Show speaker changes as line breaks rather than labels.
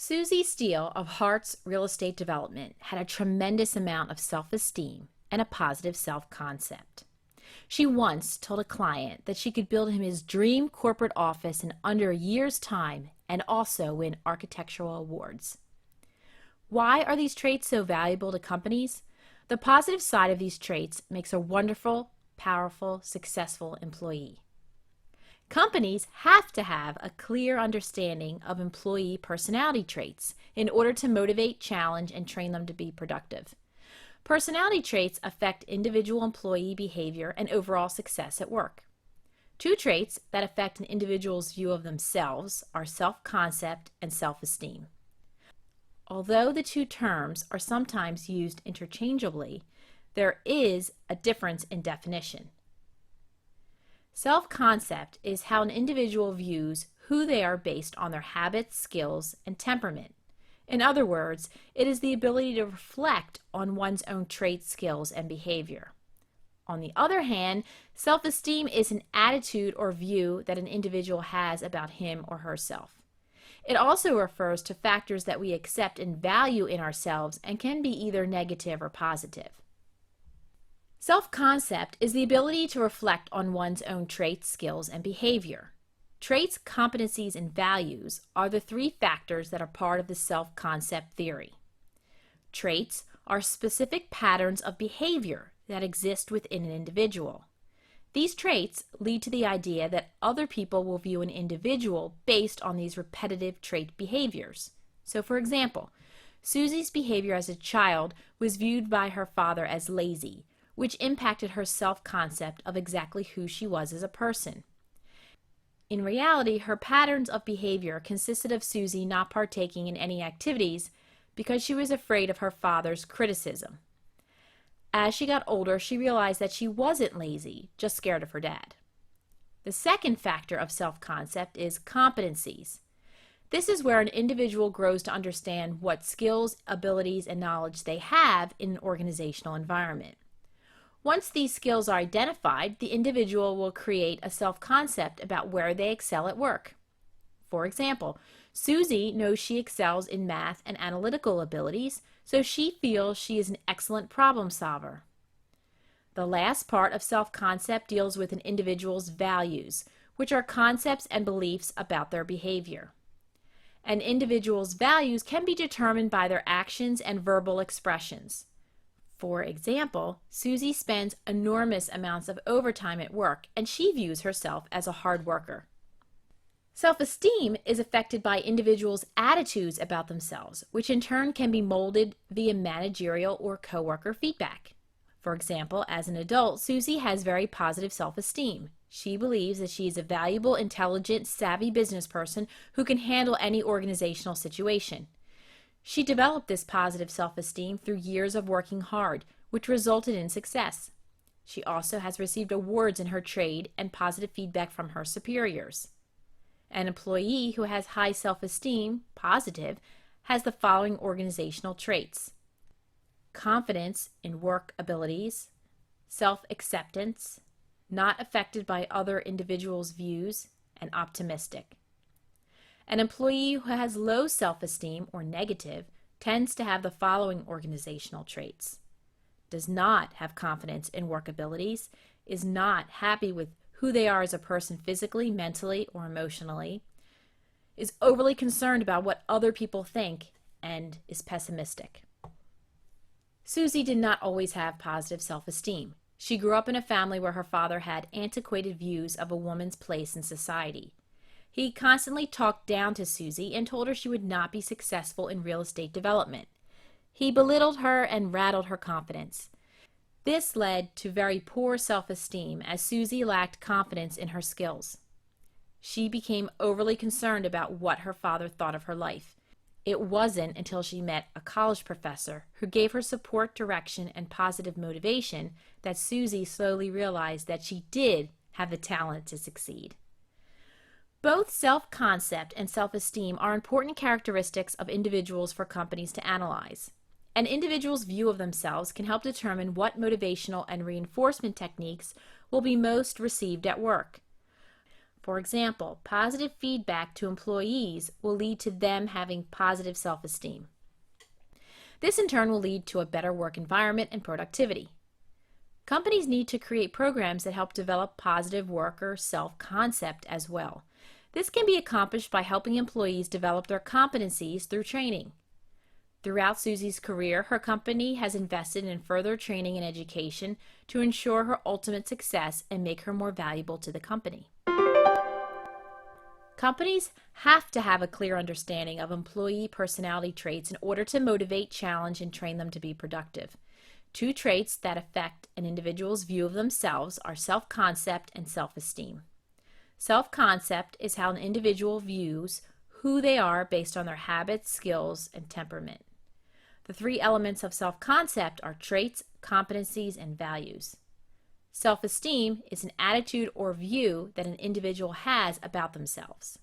Susie Steele of Hart's Real Estate Development had a tremendous amount of self-esteem and a positive self-concept. She once told a client that she could build him his dream corporate office in under a year's time and also win architectural awards. Why are these traits so valuable to companies? The positive side of these traits makes a wonderful, powerful, successful employee. Companies have to have a clear understanding of employee personality traits in order to motivate, challenge, and train them to be productive. Personality traits affect individual employee behavior and overall success at work. Two traits that affect an individual's view of themselves are self-concept and self-esteem. Although the two terms are sometimes used interchangeably, there is a difference in definition. Self-concept is how an individual views who they are based on their habits, skills, and temperament. In other words, it is the ability to reflect on one's own traits, skills, and behavior. On the other hand, self-esteem is an attitude or view that an individual has about him or herself. It also refers to factors that we accept and value in ourselves and can be either negative or positive. Self-concept is the ability to reflect on one's own traits, skills, and behavior. Traits, competencies, and values are the three factors that are part of the self-concept theory. Traits are specific patterns of behavior that exist within an individual. These traits lead to the idea that other people will view an individual based on these repetitive trait behaviors. So, for example, Susie's behavior as a child was viewed by her father as lazy, which impacted her self-concept of exactly who she was as a person. In reality, her patterns of behavior consisted of Susie not partaking in any activities because she was afraid of her father's criticism. As she got older, she realized that she wasn't lazy, just scared of her dad. The second factor of self-concept is competencies. This is where an individual grows to understand what skills, abilities, and knowledge they have in an organizational environment. Once these skills are identified, the individual will create a self-concept about where they excel at work. For example, Susie knows she excels in math and analytical abilities, so she feels she is an excellent problem solver. The last part of self-concept deals with an individual's values, which are concepts and beliefs about their behavior. An individual's values can be determined by their actions and verbal expressions. For example, Susie spends enormous amounts of overtime at work, and she views herself as a hard worker. Self-esteem is affected by individuals' attitudes about themselves, which in turn can be molded via managerial or coworker feedback. For example, as an adult, Susie has very positive self-esteem. She believes that she is a valuable, intelligent, savvy business person who can handle any organizational situation. She developed this positive self-esteem through years of working hard, which resulted in success. She also has received awards in her trade and positive feedback from her superiors. An employee who has high self-esteem, positive, has the following organizational traits: confidence in work abilities, self-acceptance, not affected by other individuals' views, and optimistic. An employee who has low self-esteem or negative tends to have the following organizational traits: does not have confidence in work abilities, is not happy with who they are as a person physically, mentally, or emotionally, is overly concerned about what other people think, and is pessimistic. Susie did not always have positive self-esteem. She grew up in a family where her father had antiquated views of a woman's place in society. He constantly talked down to Susie and told her she would not be successful in real estate development. He belittled her and rattled her confidence. This led to very poor self-esteem as Susie lacked confidence in her skills. She became overly concerned about what her father thought of her life. It wasn't until she met a college professor who gave her support, direction, and positive motivation that Susie slowly realized that she did have the talent to succeed. Both self-concept and self-esteem are important characteristics of individuals for companies to analyze. An individual's view of themselves can help determine what motivational and reinforcement techniques will be most received at work. For example, positive feedback to employees will lead to them having positive self-esteem. This in turn will lead to a better work environment and productivity. Companies need to create programs that help develop positive worker self-concept as well. This can be accomplished by helping employees develop their competencies through training. Throughout Susie's career, her company has invested in further training and education to ensure her ultimate success and make her more valuable to the company. Companies have to have a clear understanding of employee personality traits in order to motivate, challenge, and train them to be productive. Two traits that affect an individual's view of themselves are self-concept and self-esteem. Self-concept is how an individual views who they are based on their habits, skills, and temperament. The three elements of self-concept are traits, competencies, and values. Self-esteem is an attitude or view that an individual has about themselves.